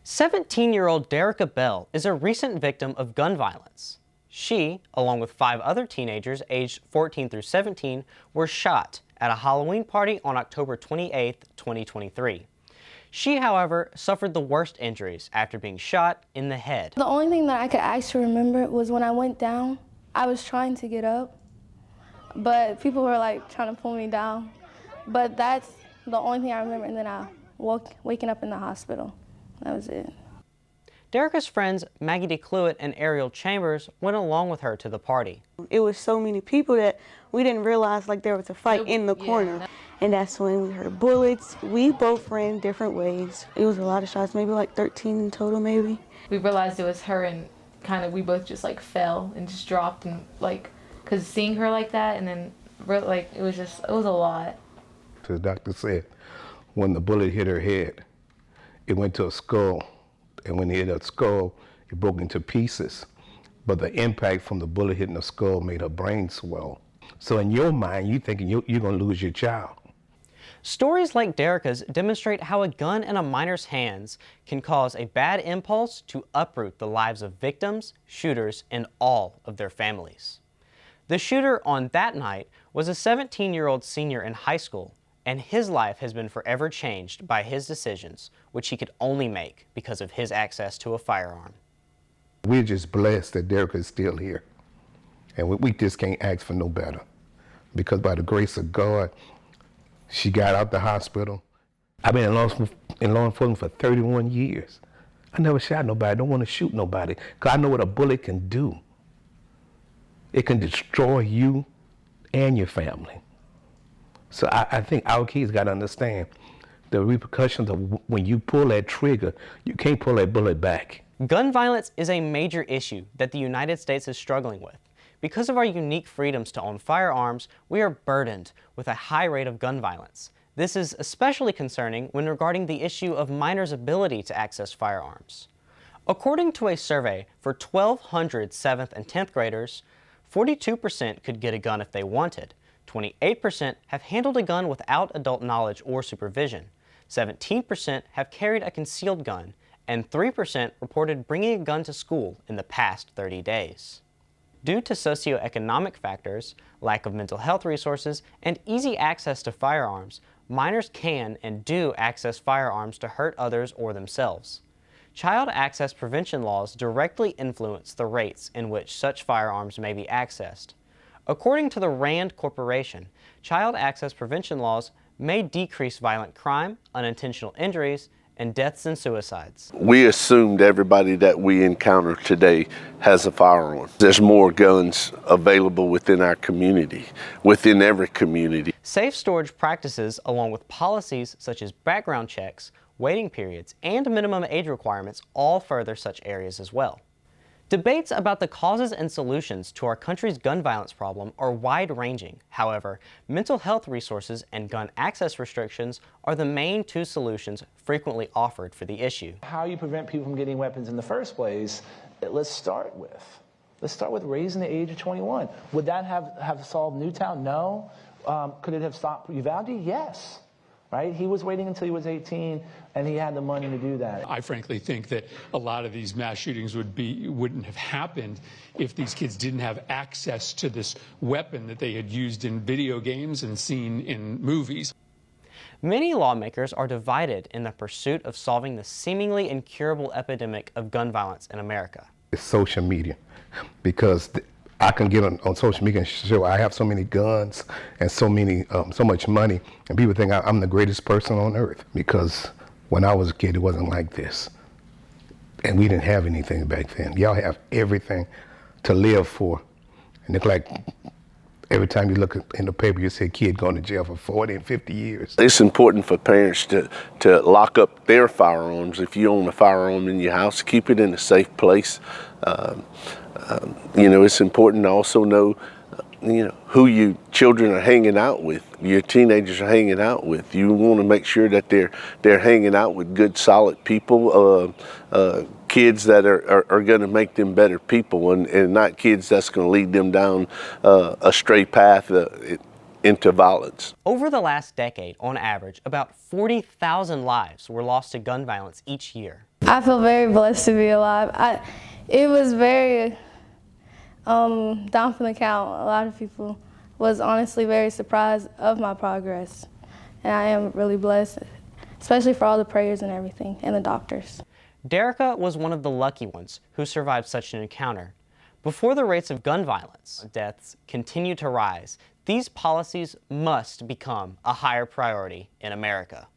17-year-old Dereka Bell is a recent victim of gun violence. She, along with 5 other teenagers aged 14 through 17, were shot at a Halloween party on October 28, 2023. She, however, suffered the worst injuries after being shot in the head. The only thing that I could actually remember was when I went down, I was trying to get up, but people were like trying to pull me down. But that's the only thing I remember, and then I waking up in the hospital. That was it. Dereka's friends Maggie DeCluett and Ariel Chambers went along with her to the party. It was so many people that we didn't realize like there was a fight in the corner. And that's when we heard bullets. We both ran different ways. It was a lot of shots, maybe like 13 in total maybe. We realized it was her and kind of we both just like fell and just dropped and like, cause seeing her like that and then like it was a lot. The doctor said when the bullet hit her head, it went to a skull. And when it hit her skull, it broke into pieces. But the impact from the bullet hitting the skull made her brain swell. So in your mind, you're thinking you're going to lose your child. Stories like Dereka's demonstrate how a gun in a minor's hands can cause a bad impulse to uproot the lives of victims, shooters, and all of their families. The shooter on that night was a 17-year-old senior in high school, and his life has been forever changed by his decisions, which he could only make because of his access to a firearm. We're just blessed that Dereka is still here, and we just can't ask for no better, because by the grace of God, she got out the hospital. I've been in law enforcement for 31 years. I never shot nobody, don't want to shoot nobody, because I know what a bullet can do. It can destroy you and your family. So I think our kids got to understand the repercussions of when you pull that trigger, you can't pull that bullet back. Gun violence is a major issue that the United States is struggling with. Because of our unique freedoms to own firearms, we are burdened with a high rate of gun violence. This is especially concerning when regarding the issue of minors' ability to access firearms. According to a survey for 1,200 7th and 10th graders, 42% could get a gun if they wanted. 28% have handled a gun without adult knowledge or supervision. 17% have carried a concealed gun, and 3% reported bringing a gun to school in the past 30 days. Due to socioeconomic factors, lack of mental health resources, and easy access to firearms, minors can and do access firearms to hurt others or themselves. Child access prevention laws directly influence the rates in which such firearms may be accessed. According to the RAND Corporation, child access prevention laws may decrease violent crime, unintentional injuries, and deaths and suicides. We assumed everybody that we encounter today has a firearm. There's more guns available within our community, within every community. Safe storage practices, along with policies such as background checks, waiting periods, and minimum age requirements all further such areas as well. Debates about the causes and solutions to our country's gun violence problem are wide-ranging. However, mental health resources and gun access restrictions are the main 2 solutions frequently offered for the issue. How you prevent people from getting weapons in the first place, let's start with raising the age of 21. Would that have solved Newtown? No. Could it have stopped Uvalde? Yes. Right? He was waiting until he was 18, and he had the money to do that. I frankly think that a lot of these mass shootings wouldn't have happened if these kids didn't have access to this weapon that they had used in video games and seen in movies. Many lawmakers are divided in the pursuit of solving the seemingly incurable epidemic of gun violence in America. It's social media, because I can get on social media and show I have so many guns and so much money, and people think I'm the greatest person on earth, because when I was a kid, it wasn't like this. And we didn't have anything back then. Y'all have everything to live for. And it's like every time you look in the paper, you see a kid going to jail for 40 and 50 years. It's important for parents to lock up their firearms. If you own a firearm in your house, keep it in a safe place. It's important to also know, who your children are hanging out with, your teenagers are hanging out with. You want to make sure that they're hanging out with good, solid people, kids that are going to make them better people, and not kids that's going to lead them down a stray path into violence. Over the last decade, on average, about 40,000 lives were lost to gun violence each year. I feel very blessed to be alive. It was very down from the count. A lot of people was honestly very surprised of my progress. And I am really blessed, especially for all the prayers and everything, and the doctors. Dereka was one of the lucky ones who survived such an encounter. Before the rates of gun violence deaths continue to rise, these policies must become a higher priority in America.